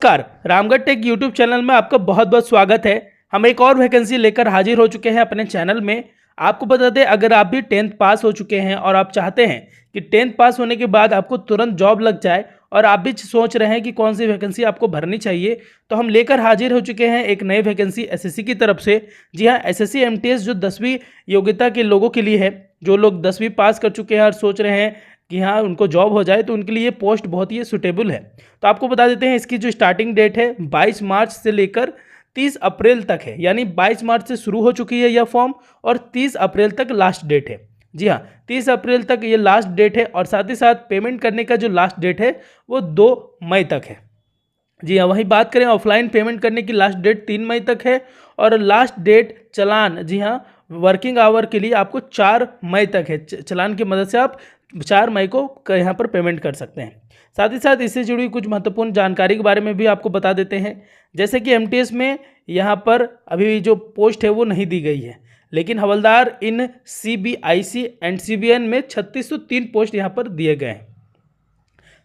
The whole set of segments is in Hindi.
नमस्कार, रामगढ़ टेक यूट्यूब चैनल में आपका बहुत बहुत स्वागत है। हम एक और वैकेंसी लेकर हाजिर हो चुके हैं अपने चैनल में। आपको बता दें, अगर आप भी 10th पास हो चुके हैं और आप चाहते हैं कि 10th पास होने के बाद आपको तुरंत जॉब लग जाए और आप भी सोच रहे हैं कि कौन सी वैकेंसी आपको भरनी चाहिए, तो हम लेकर हाजिर हो चुके हैं एक नई वैकेंसी एसएससी की तरफ से। जी हाँ, एसएससी एमटीएस जो 10वीं योग्यता के लोगों के लिए है। जो लोग 10वीं पास कर चुके हैं और सोच रहे हैं कि हाँ उनको जॉब हो जाए, तो उनके लिए ये पोस्ट बहुत ही सुटेबल है। तो आपको बता देते हैं, इसकी जो स्टार्टिंग डेट है 22 मार्च से लेकर 30 अप्रैल तक है। यानी 22 मार्च से शुरू हो चुकी है यह फॉर्म और 30 अप्रैल तक लास्ट डेट है। जी हाँ, 30 अप्रैल तक ये लास्ट डेट है और साथ ही साथ पेमेंट करने का जो लास्ट डेट है वो 2 मई तक है। जी हाँ, वहीं बात करें ऑफलाइन पेमेंट करने की लास्ट डेट 3 मई तक है और लास्ट डेट चालान, जी हाँ, वर्किंग आवर के लिए आपको 4 मई तक है। चालान की मदद से आप 4 मई को यहाँ पर पेमेंट कर सकते हैं। साथ ही साथ इससे जुड़ी कुछ महत्वपूर्ण जानकारी के बारे में भी आपको बता देते हैं। जैसे कि एमटीएस में यहाँ पर अभी जो पोस्ट है वो नहीं दी गई है, लेकिन हवलदार इन सीबीआईसी एंड सीबीएन में 3603 पोस्ट यहाँ पर दिए गए हैं।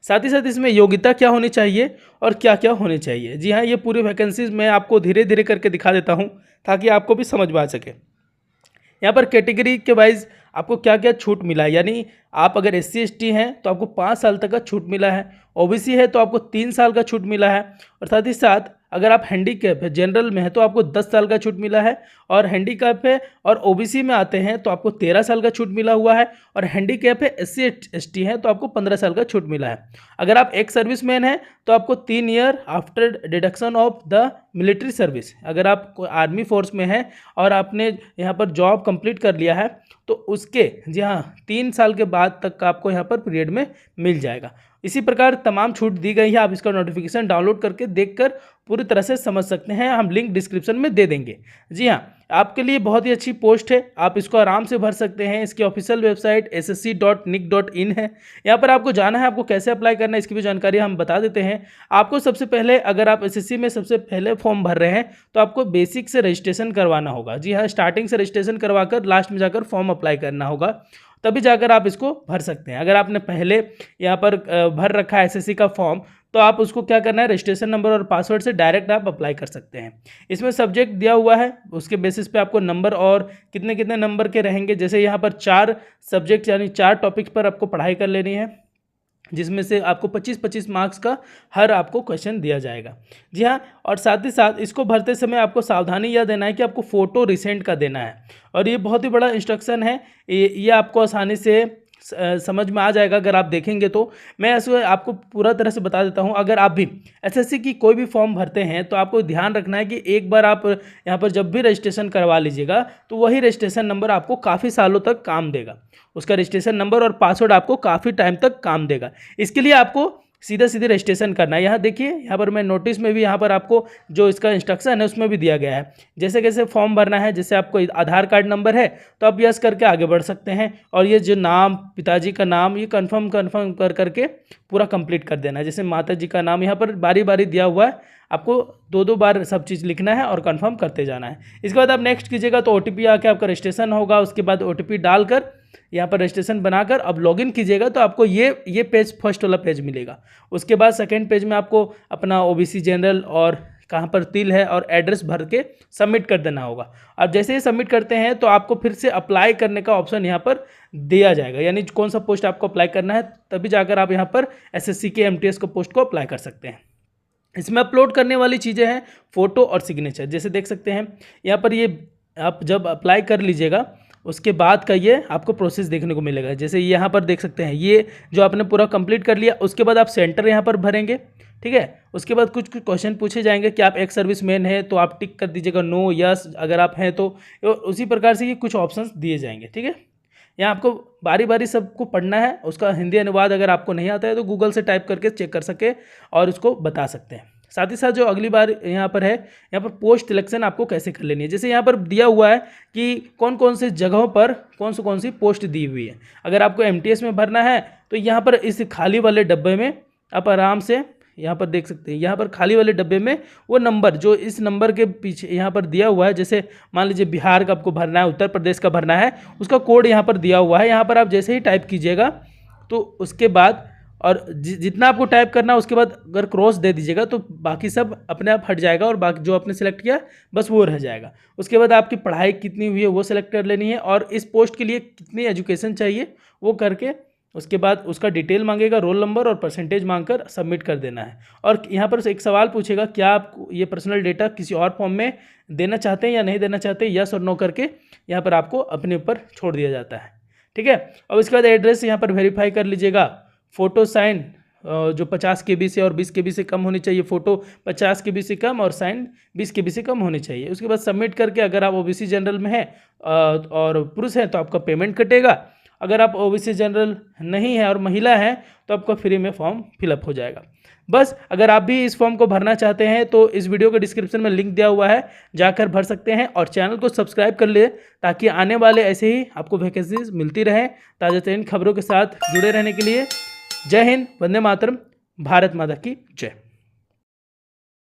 साथ ही साथ इसमें योग्यता क्या होनी चाहिए और क्या क्या होनी चाहिए। जी हाँ, ये पूरी वैकेंसीज मैं आपको धीरे धीरे करके दिखा देता हूँ ताकि आपको भी समझ में आ सके। यहाँ पर कैटेगरी के वाइज आपको क्या क्या छूट मिला है। यानी आप अगर SC ST हैं तो आपको 5 साल तक का छूट मिला है, OBC है तो आपको 3 साल का छूट मिला है, और साथ ही साथ अगर आप हैंडीकैप है, जनरल में है तो आपको 10 साल का छूट मिला है, और हैंडीकैप है और OBC में आते हैं तो आपको 13 साल का छूट मिला हुआ है, और हैंडीकैप है SC ST है तो आपको 15 साल का छूट मिला है। अगर आप एक सर्विसमैन हैं तो आपको 3 year after deduction of the military service, अगर आप आर्मी फोर्स में हैं और आपने यहाँ पर जॉब कंप्लीट कर लिया है तो उसके, जी हाँ, 3 साल के बाद तक का आपको यहाँ पर पीरियड में मिल जाएगा। इसी प्रकार तमाम छूट दी गई है। आप इसका नोटिफिकेशन डाउनलोड करके देखकर पूरी तरह से समझ सकते हैं। हम लिंक डिस्क्रिप्शन में दे देंगे। जी हाँ, आपके लिए बहुत ही अच्छी पोस्ट है, आप इसको आराम से भर सकते हैं। इसकी ऑफिशियल वेबसाइट ssc.nic.in है। यहाँ पर आपको जाना है, आपको कैसे अप्लाई करना है इसकी भी जानकारी हम बता देते हैं आपको। सबसे पहले अगर आप एसएससी में सबसे पहले फॉर्म भर रहे हैं तो आपको बेसिक से रजिस्ट्रेशन करवाना होगा। जी हाँ, स्टार्टिंग से रजिस्ट्रेशन करवाकर लास्ट में जाकर फॉर्म अप्लाई करना होगा, तभी जाकर आप इसको भर सकते हैं। अगर आपने पहले यहाँ पर भर रखा है एसएससी का फॉर्म तो आप उसको क्या करना है, रजिस्ट्रेशन नंबर और पासवर्ड से डायरेक्ट आप अप्लाई कर सकते हैं। इसमें सब्जेक्ट दिया हुआ है, उसके बेसिस पे आपको नंबर और कितने कितने नंबर के रहेंगे। जैसे यहाँ पर 4 सब्जेक्ट यानी 4 टॉपिक्स पर आपको पढ़ाई कर लेनी है, जिसमें से आपको 25-25 मार्क्स का हर आपको क्वेश्चन दिया जाएगा। जी हाँ, और साथ ही साथ इसको भरते समय आपको सावधानी यह देना है कि आपको फ़ोटो रिसेंट का देना है, और ये बहुत ही बड़ा इंस्ट्रक्शन है। ये आपको आसानी से समझ में आ जाएगा अगर आप देखेंगे तो। मैं ऐसे आपको पूरा तरह से बता देता हूं। अगर आप भी एसएससी की कोई भी फॉर्म भरते हैं तो आपको ध्यान रखना है कि एक बार आप यहां पर जब भी रजिस्ट्रेशन करवा लीजिएगा तो वही रजिस्ट्रेशन नंबर आपको काफ़ी सालों तक काम देगा। उसका रजिस्ट्रेशन नंबर और पासवर्ड आपको काफ़ी टाइम तक काम देगा। इसके लिए आपको सीधे रजिस्ट्रेशन करना है। यहाँ देखिए, यहाँ पर मैं नोटिस में भी यहाँ पर आपको जो इसका इंस्ट्रक्शन है उसमें भी दिया गया है जैसे कैसे फॉर्म भरना है। जैसे आपको आधार कार्ड नंबर है तो आप यस करके आगे बढ़ सकते हैं, और ये जो नाम, पिताजी का नाम, ये कन्फर्म कर करके पूरा कंप्लीट कर देना है। जैसे माता जी का नाम यहाँ पर बारी बारी दिया हुआ है, आपको 2-2 बार सब चीज़ लिखना है और कंफर्म करते जाना है। इसके बाद आप नेक्स्ट कीजिएगा तो OTP आके आपका रजिस्ट्रेशन होगा। उसके बाद OTP डालकर यहाँ पर रजिस्ट्रेशन बनाकर अब लॉगिन कीजिएगा तो आपको ये पेज, फर्स्ट वाला पेज मिलेगा। उसके बाद सेकंड पेज में आपको अपना OBC जनरल और कहाँ पर तिल है और एड्रेस भर के सबमिट कर देना होगा। अब जैसे ही सबमिट करते हैं तो आपको फिर से अप्लाई करने का ऑप्शन यहाँ पर दिया जाएगा, यानी कौन सा पोस्ट आपको अप्लाई करना है, तभी जाकर आप यहाँ पर SSC के MTS को पोस्ट को अप्लाई कर सकते हैं। इसमें अपलोड करने वाली चीज़ें हैं फ़ोटो और सिग्नेचर। जैसे देख सकते हैं यहाँ पर, ये आप जब अप्लाई कर लीजिएगा उसके बाद का ये आपको प्रोसेस देखने को मिलेगा। जैसे यहाँ पर देख सकते हैं, ये जो आपने पूरा कंप्लीट कर लिया, उसके बाद आप सेंटर यहाँ पर भरेंगे। ठीक है, उसके बाद कुछ क्वेश्चन पूछे जाएंगे कि आप एक सर्विसमैन हैं तो आप टिक कर दीजिएगा नो, यस अगर आप हैं तो। उसी प्रकार से ये कुछ ऑप्शंस दिए जाएंगे। ठीक है, यहाँ आपको बारी बारी सबको पढ़ना है। उसका हिंदी अनुवाद अगर आपको नहीं आता है तो गूगल से टाइप करके चेक कर सके और उसको बता सकते हैं। साथ ही साथ जो अगली बार यहाँ पर है, यहाँ पर पोस्ट सिलेक्शन आपको कैसे कर लेनी है। जैसे यहाँ पर दिया हुआ है कि कौन कौन से जगहों पर कौन सी पोस्ट दी हुई है। अगर आपको MTS में भरना है तो यहाँ पर इस खाली वाले डब्बे में आप आराम से यहाँ पर देख सकते हैं, यहाँ पर खाली वाले डब्बे में वो नंबर जो इस नंबर के पीछे यहाँ पर दिया हुआ है, जैसे मान लीजिए बिहार का आपको भरना है, उत्तर प्रदेश का भरना है, उसका कोड यहाँ पर दिया हुआ है। यहाँ पर आप जैसे ही टाइप कीजिएगा तो उसके बाद और जितना आपको टाइप करना है उसके बाद अगर क्रॉस दे दीजिएगा तो बाकी सब अपने आप हट जाएगा और बाकी जो आपने सेलेक्ट किया बस वो रह जाएगा। उसके बाद आपकी पढ़ाई कितनी हुई है वो सेलेक्ट कर लेनी है और इस पोस्ट के लिए कितनी एजुकेशन चाहिए वो करके उसके बाद उसका डिटेल मांगेगा, रोल नंबर और परसेंटेज मांगकर सबमिट कर देना है। और यहाँ पर एक सवाल पूछेगा, क्या आप ये पर्सनल डेटा किसी और फॉर्म में देना चाहते हैं या नहीं देना चाहते, यस और नो करके यहाँ पर आपको अपने ऊपर छोड़ दिया जाता है। ठीक है। और उसके बाद एड्रेस यहाँ पर वेरीफाई कर लीजिएगा। फ़ोटो साइन जो 50 KB से और 20 KB से कम होनी चाहिए, फ़ोटो 50 KB से कम और साइन 20 KB से कम होनी चाहिए। उसके बाद सबमिट करके अगर आप OBC जनरल में हैं और पुरुष हैं तो आपका पेमेंट कटेगा। अगर आप OBC जनरल नहीं है और महिला हैं तो आपका फ्री में फॉर्म फिलअप हो जाएगा। बस अगर आप भी इस फॉर्म को भरना चाहते हैं तो इस वीडियो के डिस्क्रिप्शन में लिंक दिया हुआ है, जाकर भर सकते हैं और चैनल को सब्सक्राइब कर ले ताकि आने वाले ऐसे ही आपको वैकेंसीज मिलती रहे। ताज़ा तरीन खबरों के साथ जुड़े रहने के लिए जय हिंद, वंदे मातरम, भारत माता की जय।